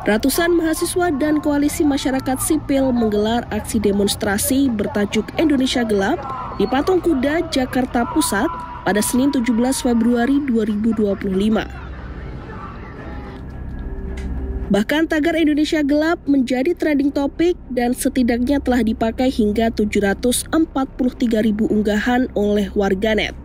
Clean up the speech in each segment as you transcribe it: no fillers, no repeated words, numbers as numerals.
Ratusan mahasiswa dan koalisi masyarakat sipil menggelar aksi demonstrasi bertajuk Indonesia Gelap di Patung Kuda, Jakarta Pusat pada Senin 17 Februari 2025. Bahkan tagar Indonesia Gelap menjadi trending topik dan setidaknya telah dipakai hingga 743.000 unggahan oleh warganet.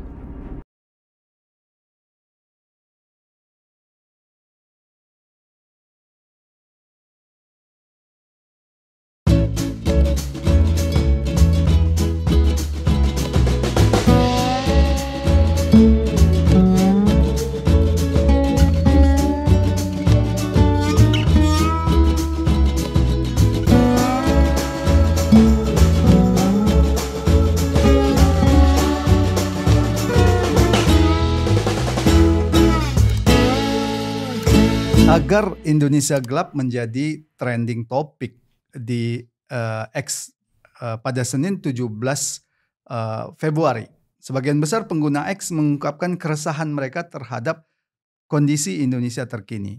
Agar Indonesia Gelap menjadi trending topik di X pada Senin 17 Februari. Sebagian besar pengguna X mengungkapkan keresahan mereka terhadap kondisi Indonesia terkini.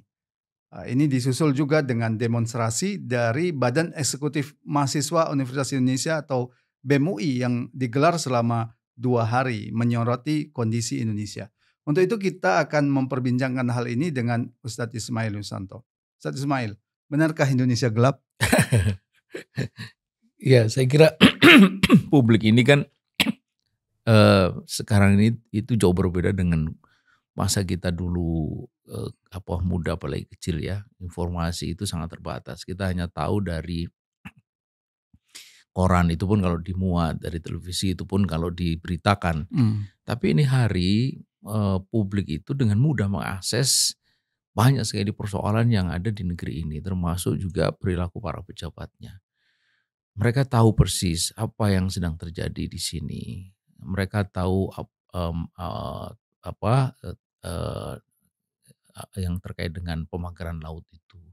Ini disusul juga dengan demonstrasi dari Badan Eksekutif Mahasiswa Universitas Indonesia atau BEM UI yang digelar selama 2 hari menyoroti kondisi Indonesia. Untuk itu kita akan memperbincangkan hal ini dengan Ustadz Ismail Yusanto. Ustadz Ismail, benarkah Indonesia gelap? Ya, saya kira publik ini kan sekarang ini itu jauh berbeda dengan masa kita dulu muda apalagi kecil ya. Informasi itu sangat terbatas. Kita hanya tahu dari koran, itu pun kalau dimuat, dari televisi itu pun kalau diberitakan. Tapi ini hari publik itu dengan mudah mengakses banyak sekali persoalan yang ada di negeri ini, termasuk juga perilaku para pejabatnya. Mereka tahu persis apa yang sedang terjadi di sini. Mereka tahu yang terkait dengan pemagaran laut itu.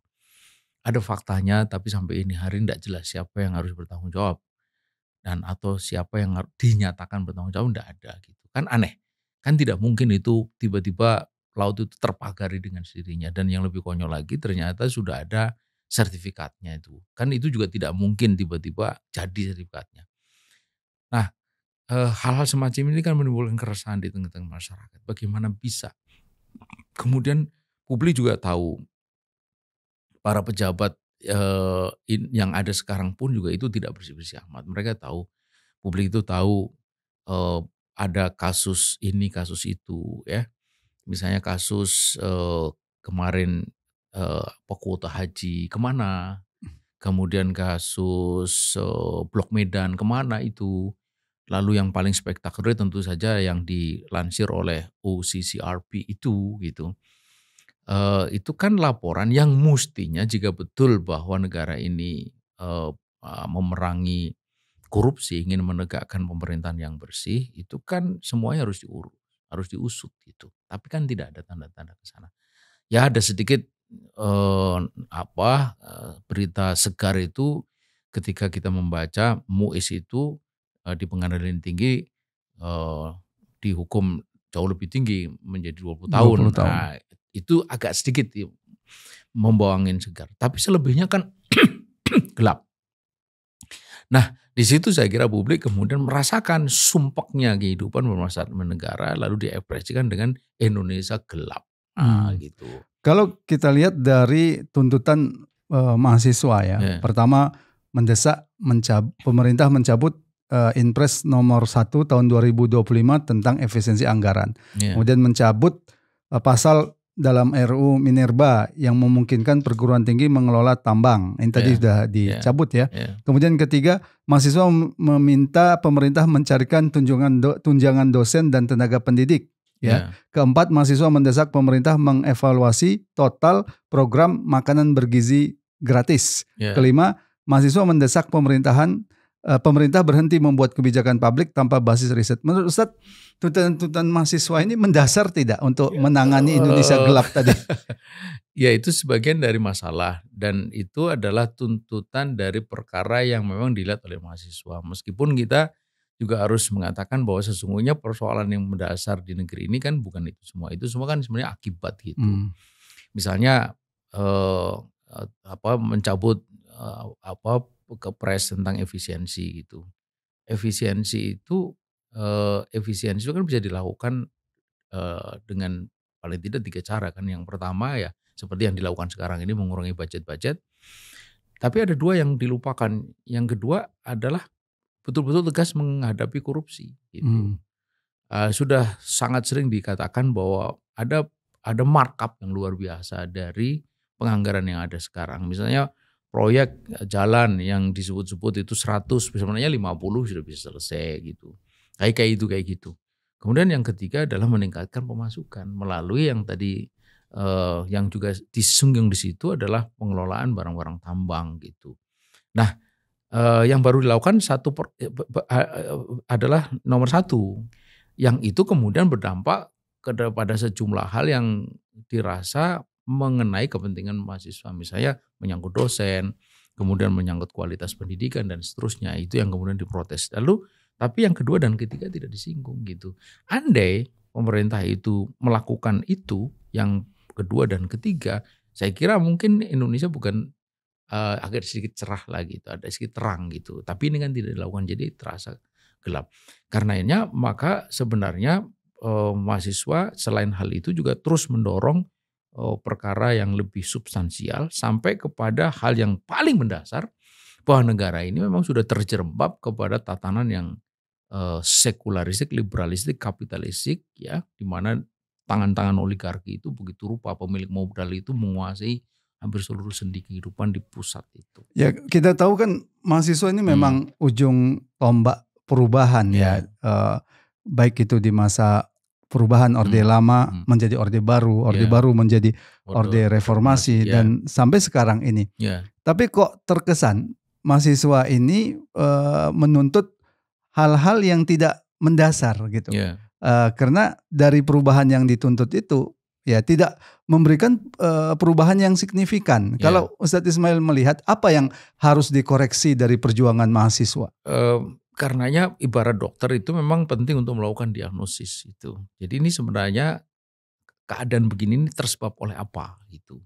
Ada faktanya, tapi sampai ini hari tidak jelas siapa yang harus bertanggung jawab dan atau siapa yang dinyatakan bertanggung jawab, tidak ada gitu. Kan aneh. Kan tidak mungkin itu tiba-tiba laut itu terpagari dengan sendirinya. Dan yang lebih konyol lagi ternyata sudah ada sertifikatnya itu. Kan itu juga tidak mungkin tiba-tiba jadi sertifikatnya. Nah, hal-hal semacam ini kan menimbulkan keresahan di tengah-tengah masyarakat. Bagaimana bisa? Kemudian publik juga tahu para pejabat yang ada sekarang pun juga itu tidak bersih-bersih amat. Mereka tahu, publik itu tahu ada kasus ini, kasus itu ya. Misalnya kasus kemarin kuota haji kemana, kemudian kasus Blok Medan kemana itu. Lalu yang paling spektakuler tentu saja yang dilansir oleh OCCRP itu gitu. Itu kan laporan yang mestinya jika betul bahwa negara ini memerangi korupsi, ingin menegakkan pemerintahan yang bersih, itu kan semuanya harus diurus, harus diusut gitu. Tapi kan tidak ada tanda-tanda ke sana. Ya ada sedikit berita segar itu ketika kita membaca Muiz itu di pengadilan tinggi dihukum jauh lebih tinggi menjadi 20 tahun. Nah, itu agak sedikit membawa angin segar. Tapi selebihnya kan gelap. Nah, di situ saya kira publik kemudian merasakan sumpeknya kehidupan bermasyarakat negara lalu diekspresikan dengan Indonesia gelap. Gitu. Kalau kita lihat dari tuntutan mahasiswa ya, pertama mendesak pemerintah mencabut Inpres nomor 1 tahun 2025 tentang efisiensi anggaran. Kemudian mencabut pasal dalam RUU Minerba yang memungkinkan perguruan tinggi mengelola tambang. Ini tadi sudah dicabut ya. Kemudian ketiga, mahasiswa meminta pemerintah mencarikan tunjangan dosen dan tenaga pendidik. Keempat, mahasiswa mendesak pemerintah mengevaluasi total program makanan bergizi gratis. Kelima, mahasiswa mendesak pemerintah berhenti membuat kebijakan publik tanpa basis riset. Menurut Ustadz, tuntutan mahasiswa ini mendasar tidak untuk menangani Indonesia gelap tadi? Ya, itu sebagian dari masalah dan itu adalah tuntutan dari perkara yang memang dilihat oleh mahasiswa. Meskipun kita juga harus mengatakan bahwa sesungguhnya persoalan yang mendasar di negeri ini kan bukan itu semua. Itu semua kan sebenarnya akibat gitu. Misalnya mencabut kepres tentang efisiensi gitu. Efisiensi itu kan bisa dilakukan dengan paling tidak 3 cara kan. Yang pertama ya seperti yang dilakukan sekarang ini, mengurangi budget-budget. Tapi ada 2 yang dilupakan. Yang kedua adalah betul-betul tegas menghadapi korupsi gitu. Sudah sangat sering dikatakan bahwa ada markup yang luar biasa dari penganggaran yang ada sekarang. Misalnya proyek jalan yang disebut-sebut itu 100, sebenarnya 50 sudah bisa selesai gitu. Kayak gitu. Kemudian yang ketiga adalah meningkatkan pemasukan melalui yang tadi yang juga disinggung di situ adalah pengelolaan barang-barang tambang gitu. Nah, yang baru dilakukan adalah nomor 1, yang itu kemudian berdampak kepada sejumlah hal yang dirasa mengenai kepentingan mahasiswa, misalnya menyangkut dosen, kemudian menyangkut kualitas pendidikan dan seterusnya, itu yang kemudian diprotes. Lalu tapi yang kedua dan ketiga tidak disinggung gitu. Andai pemerintah itu melakukan itu, yang kedua dan ketiga, saya kira mungkin Indonesia bukan agak sedikit cerah lagi, ada sedikit terang gitu. Tapi ini kan tidak dilakukan, jadi terasa gelap. Karenanya maka sebenarnya mahasiswa selain hal itu juga terus mendorong perkara yang lebih substansial sampai kepada hal yang paling mendasar, bahwa negara ini memang sudah terjerembab kepada tatanan yang sekularistik, liberalistik, kapitalistik, ya, di mana tangan-tangan oligarki itu begitu rupa, pemilik modal itu menguasai hampir seluruh sendi kehidupan di pusat itu. Ya, kita tahu kan mahasiswa ini memang ujung tombak perubahan ya, baik itu di masa perubahan Orde Lama menjadi Orde Baru, Orde Baru menjadi Orde Reformasi dan sampai sekarang ini. Tapi kok terkesan mahasiswa ini menuntut hal-hal yang tidak mendasar gitu. Karena dari perubahan yang dituntut itu ya tidak memberikan perubahan yang signifikan. Kalau Ustadz Ismail melihat apa yang harus dikoreksi dari perjuangan mahasiswa? Karenanya ibarat dokter itu memang penting untuk melakukan diagnosis itu. Jadi ini sebenarnya keadaan begini ini tersebab oleh apa gitu.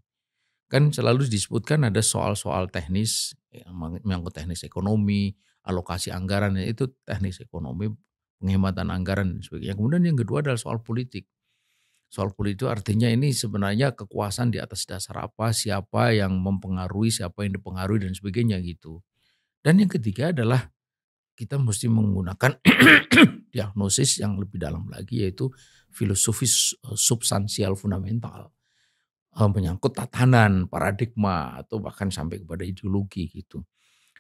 Kan selalu disebutkan ada soal-soal teknis, menyangkut teknis ekonomi, alokasi anggaran, itu teknis ekonomi, penghematan anggaran dan sebagainya. Kemudian yang kedua adalah soal politik. Soal politik itu artinya ini sebenarnya kekuasaan di atas dasar apa, siapa yang mempengaruhi, siapa yang dipengaruhi dan sebagainya gitu. Dan yang ketiga adalah kita mesti menggunakan diagnosis yang lebih dalam lagi, yaitu filosofis substansial fundamental, menyangkut tatanan, paradigma, atau bahkan sampai kepada ideologi gitu.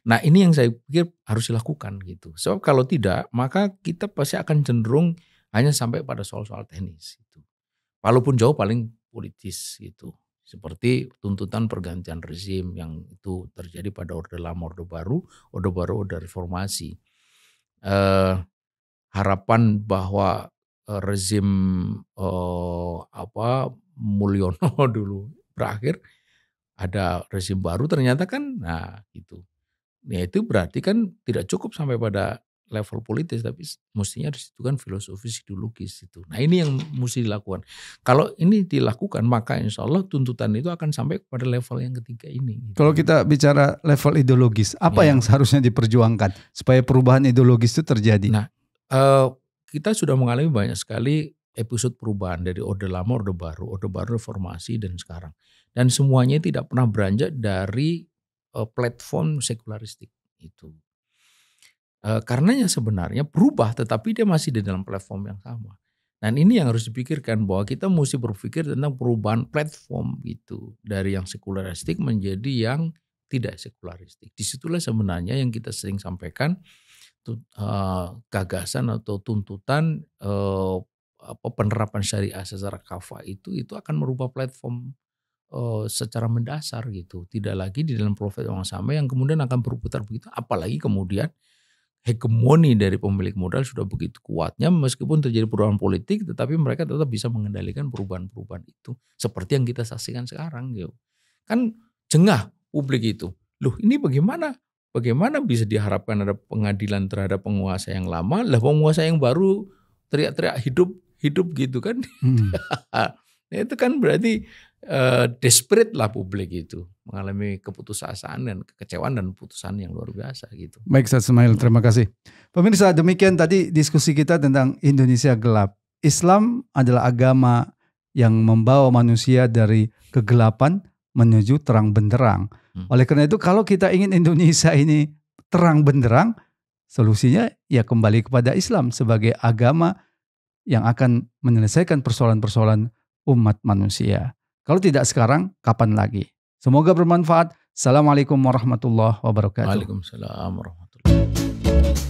Nah ini yang saya pikir harus dilakukan gitu. Sebab kalau tidak maka kita pasti akan cenderung hanya sampai pada soal-soal teknis gitu. Walaupun jauh paling politis gitu. Seperti tuntutan pergantian rezim yang itu terjadi pada Orde Lama, Orde Baru, Orde Reformasi. Harapan bahwa rezim Mulyono dulu berakhir, ada rezim baru ternyata kan, nah gitu. Ya itu berarti kan tidak cukup sampai pada level politis, tapi mestinya disitu kan filosofis ideologis itu. Nah ini yang mesti dilakukan. Kalau ini dilakukan maka insya Allah tuntutan itu akan sampai pada level yang ketiga ini. Gitu. Kalau kita bicara level ideologis, apa yang seharusnya diperjuangkan supaya perubahan ideologis itu terjadi? Nah kita sudah mengalami banyak sekali episode perubahan dari Orde Lama, Orde Baru Reformasi dan sekarang. Dan semuanya tidak pernah beranjak dari platform sekularistik itu. Karenanya sebenarnya berubah tetapi dia masih di dalam platform yang sama. Dan ini yang harus dipikirkan, bahwa kita mesti berpikir tentang perubahan platform gitu. Dari yang sekularistik menjadi yang tidak sekularistik. Disitulah sebenarnya yang kita sering sampaikan, gagasan atau tuntutan penerapan syariah secara kafah itu akan merubah platform secara mendasar gitu. Tidak lagi di dalam platform yang sama yang kemudian akan berputar begitu. Apalagi kemudian hegemoni dari pemilik modal sudah begitu kuatnya, meskipun terjadi perubahan politik tetapi mereka tetap bisa mengendalikan perubahan-perubahan itu seperti yang kita saksikan sekarang gitu. Kan jengah publik itu. Loh ini bagaimana bisa diharapkan ada pengadilan terhadap penguasa yang lama, lah penguasa yang baru teriak-teriak hidup gitu kan. Nah, itu kan berarti desperate lah publik itu, mengalami keputusasaan dan kekecewaan dan putusan yang luar biasa gitu. Baik, Ustaz Ismail, terima kasih. Pemirsa, demikian tadi diskusi kita tentang Indonesia gelap. Islam adalah agama yang membawa manusia dari kegelapan menuju terang benderang. Oleh karena itu, kalau kita ingin Indonesia ini terang benderang, solusinya ya kembali kepada Islam sebagai agama yang akan menyelesaikan persoalan-persoalan umat manusia. Kalau tidak sekarang, kapan lagi? Semoga bermanfaat. Assalamualaikum warahmatullahi wabarakatuh. Waalaikumsalam warahmatullahi wabarakatuh.